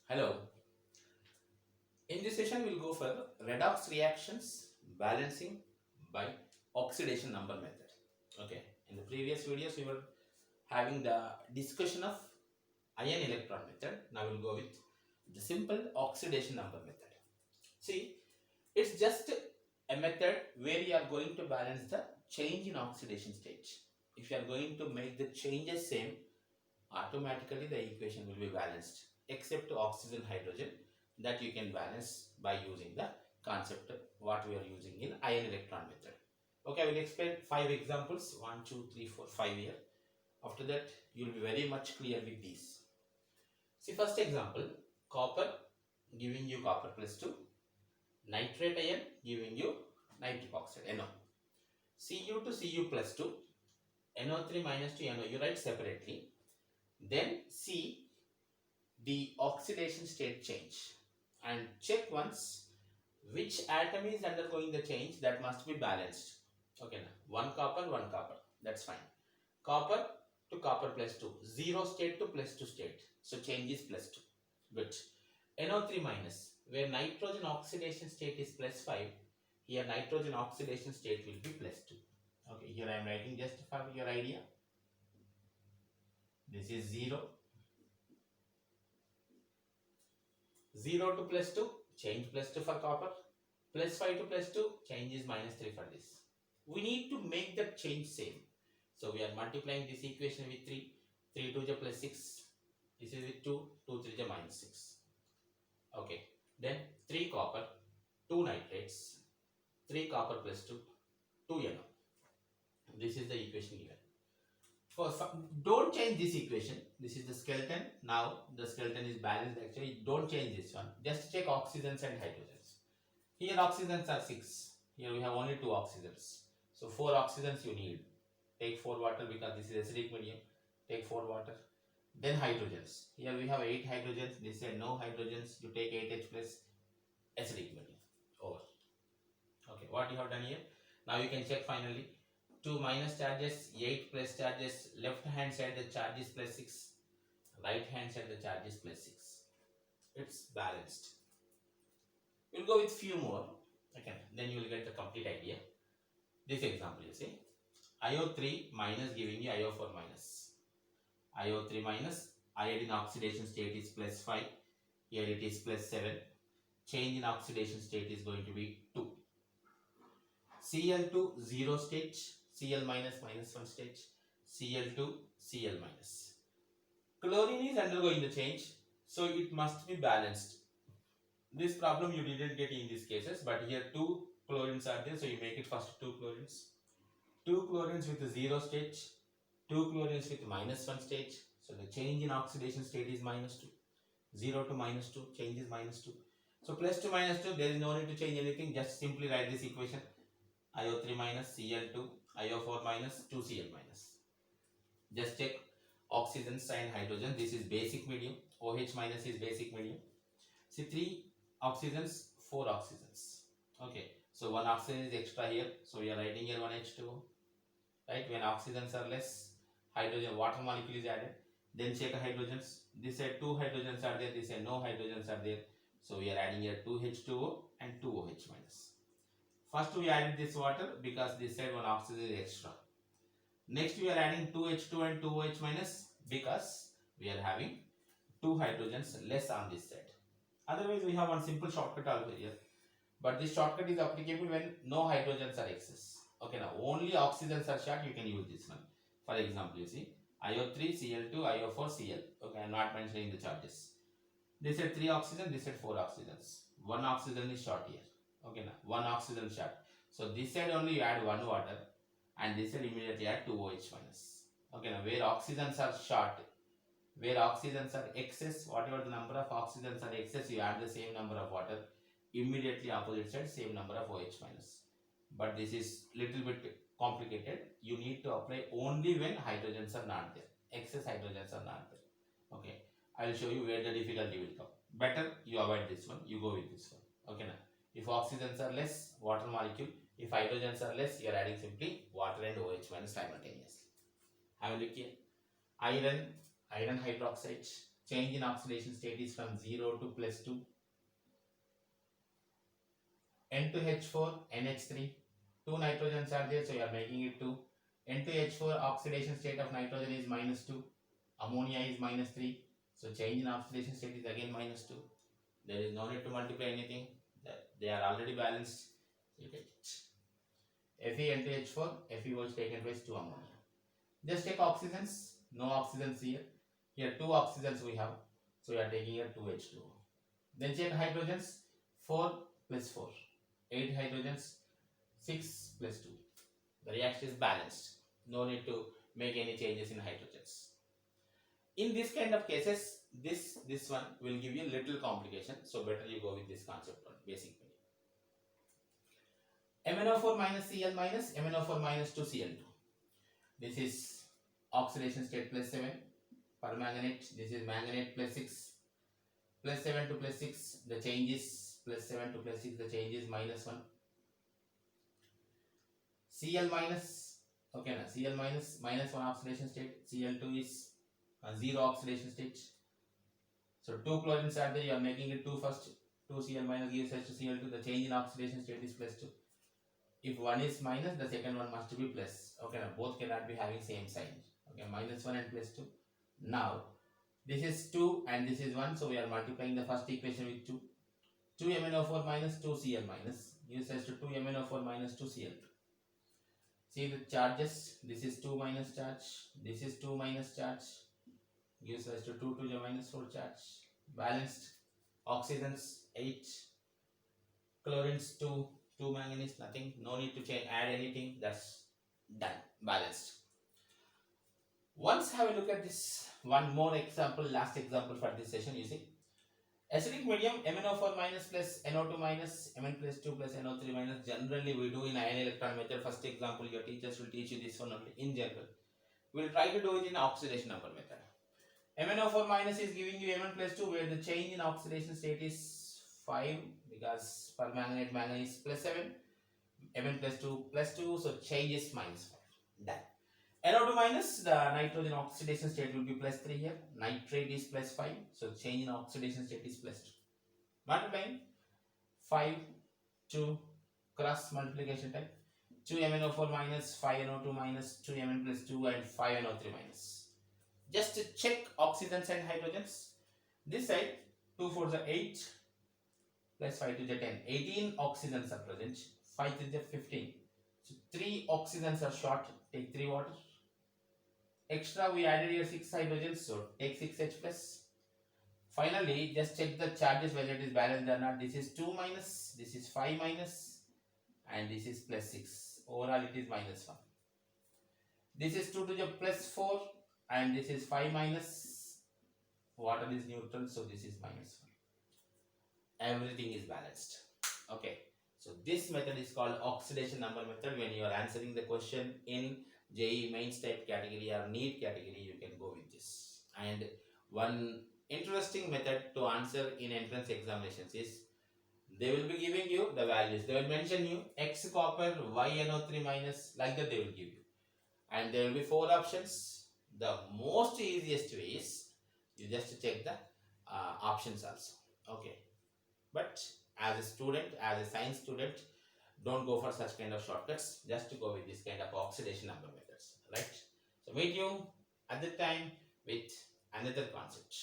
Hello. In this session, we'll go for redox reactions balancing by oxidation number method. Okay. In the previous videos, we were having the discussion of ion electron method. Now we'll go with the simple oxidation number method. See, it's just a method where you are going to balance the change in oxidation state. If you are going to make the changes same, automatically the equation will be balanced except oxygen hydrogen that you can balance by using the concept what we are using in ion electron method. Okay, I will explain 5 examples 1 2 3 4 5 here. After that you will be very much clear with these. See, first example, copper giving you copper plus 2, nitrate ion giving you nitric oxide NO, Cu to Cu plus 2, NO3 minus 2 NO, you write separately. Then see the oxidation state change and check once which atom is undergoing the change, that must be balanced. Okay, now one copper, that's fine. Copper to copper plus 2, 0 state to plus 2 state, so change is plus 2. Good. NO3 minus, where nitrogen oxidation state is plus 5, here nitrogen oxidation state will be plus 2. Okay, here I am writing just for your idea. This is 0. 0 to plus 2, change plus 2 for copper. Plus 5 to plus 2, change is minus 3 for this. We need to make that change same. So we are multiplying this equation with 3. 3 to the plus 6. This is with 2. 2 3 the minus 6. Okay. Then 3 copper, 2 nitrates, 3 copper plus 2, 2 NO. This is the equation given. Don't change this equation. This is the skeleton. Now the skeleton is balanced actually. Don't change this one. Just check oxygens and hydrogens. Here oxygens are 6. Here we have only 2 oxygens. So 4 oxygens you need. Take 4 water because this is acidic medium. Take 4 water. Then hydrogens. Here we have 8 hydrogens. This is no hydrogens. You take 8H plus acidic medium. Over. Okay, what you have done here? Now you can check finally. 2 minus charges, 8 plus charges, left hand side the charge is plus 6, right hand side the charge is plus 6. It's balanced. We'll go with few more. Okay, then you will get the complete idea. This example you see, IO3 minus giving you IO4 minus. IO3 minus, iodine oxidation state is plus 5, here it is plus 7. Change in oxidation state is going to be 2. Cl2 0 state, Cl minus minus 1 state, Cl2 Cl minus. Chlorine is undergoing the change, so it must be balanced. This problem you didn't get in these cases, but here 2 chlorines are there, so you make it first 2 chlorines. 2 chlorines with 0 state, 2 chlorines with minus 1 state, so the change in oxidation state is minus 2. 0 to minus 2, change is minus 2. So plus to minus 2, there is no need to change anything, just simply write this equation. IO3 minus Cl2, IO4 minus 2Cl minus. Just check oxygens and hydrogen. This is basic medium. OH minus is basic medium. See, 3 oxygens, 4 oxygens. Okay, so 1 oxygen is extra here. So we are writing here 1 H2O. Right, when oxygens are less, hydrogen, water molecule is added. Then check hydrogens. This side 2 hydrogens are there. This side no hydrogens are there. So we are adding here 2 H2O and 2 OH minus. First we added this water because this side 1 oxygen is extra. Next we are adding 2 H2 and 2 OH minus because we are having 2 hydrogens less on this side. Otherwise we have one simple shortcut also here. But this shortcut is applicable when no hydrogens are excess. Okay, now only oxygens are short, you can use this one. For example, you see IO3 Cl2 IO4 Cl. Okay, I am not mentioning the charges. This said 3 oxygen, this said 4 oxygens. 1 oxygen is short here. Okay, now 1 oxygen short. So this side only you add 1 water and this side immediately add 2 OH minus. Okay, now where oxygens are short, where oxygens are excess, whatever the number of oxygens are excess, you add the same number of water. Immediately opposite side same number of OH minus. But this is little bit complicated. You need to apply only when hydrogens are not there. Excess hydrogens are not there. Okay, I will show you where the difficulty will come. Better you avoid this one, you go with this one. Okay, now if oxygens are less, water molecule. If hydrogens are less, you are adding simply water and OH minus simultaneously. Have a look here. Iron hydroxide. change in oxidation state is from 0 to +2. N2H4, NH3, 2 nitrogens are there, so you are making it 2. N2H4 oxidation state of nitrogen is -2, ammonia is -3, so change in oxidation state is again -2. There is no need to multiply anything, they are already balanced, you take it. Fe N2H4, Fe was taken twice to ammonia. Just take oxygens, no oxygens here. Here 2 oxygens we have, so you are taking here 2H2O. Then check hydrogens, 4 plus 4, 8 hydrogens, 6 plus 2. The reaction is balanced. No need to make any changes in hydrogens. In this kind of cases, this one will give you little complication, so better you go with this concept one, basic way. MnO4 minus Cl minus, MnO4 minus 2Cl2. This is oxidation state +7. Permanganate, this is manganate +6. +7 to +6, the change is +7 to +6, the change is -1. Cl minus, okay, now Cl minus, -1 oxidation state, Cl2 is 0 oxidation state. So 2 chlorines are there, you are making it 2 first. 2 Cl minus gives us to Cl2, the change in oxidation state is +2. If one is minus, the second one must be plus. Okay, now both cannot be having same sign. Okay, -1 and +2. Now, this is 2 and this is 1, so we are multiplying the first equation with 2. 2 MnO4 minus 2 Cl minus gives us to 2 MnO4 minus 2 Cl2. See the charges, this is 2 minus charge, this is 2 minus charge, gives us to 2 to the -4 charge. Balanced. Oxygens 8, chlorines 2, 2 manganese, nothing, no need to change, add anything, that's done, balanced. Once have a look at this one more example, last example for this session. You see, acidic medium MnO4 minus plus NO2 minus, Mn plus 2 plus NO3 minus. Generally we do in ion electron method. First example, your teachers will teach you this one only in general. We will try to do it in oxidation number method. MnO4 minus is giving you Mn plus 2, where the change in oxidation state is 5, because permanganate manganese +7, Mn plus 2, so change is -5. Done. NO2 minus, the nitrogen oxidation state will be +3 here. Nitrate is +5, so change in oxidation state is +2. Multiplying 5, 2, cross multiplication type. 2 MnO4 minus, 5 NO2 minus, 2 Mn plus 2 and 5 NO3 minus. Just to check oxygens and hydrogens. This side, 2 4s are 8, plus 5 to the 10. 18 oxygens are present, 5 to the 15. So 3 oxygens are short, take 3 water. Extra we added here 6 hydrogens, so take 6H plus. Finally, just check the charges whether it is balanced or not. This is 2 minus, this is 5 minus, and this is +6. Overall it is -1. This is 2 to the +4, and this is 5 minus. Water is neutral, so this is -1. Everything is balanced. Okay, so this method is called oxidation number method. When you are answering the question in JEE mains type category or NEET category, you can go with this. And one interesting method to answer in entrance examinations is, they will be giving you the values. They will mention you X copper, Y NO3 minus, like that they will give you. And there will be 4 options. The most easiest way is, you just check the options also. Okay. But as a student, as a science student, don't go for such kind of shortcuts. Just to go with this kind of oxidation number methods, right? So meet you at the time with another concept.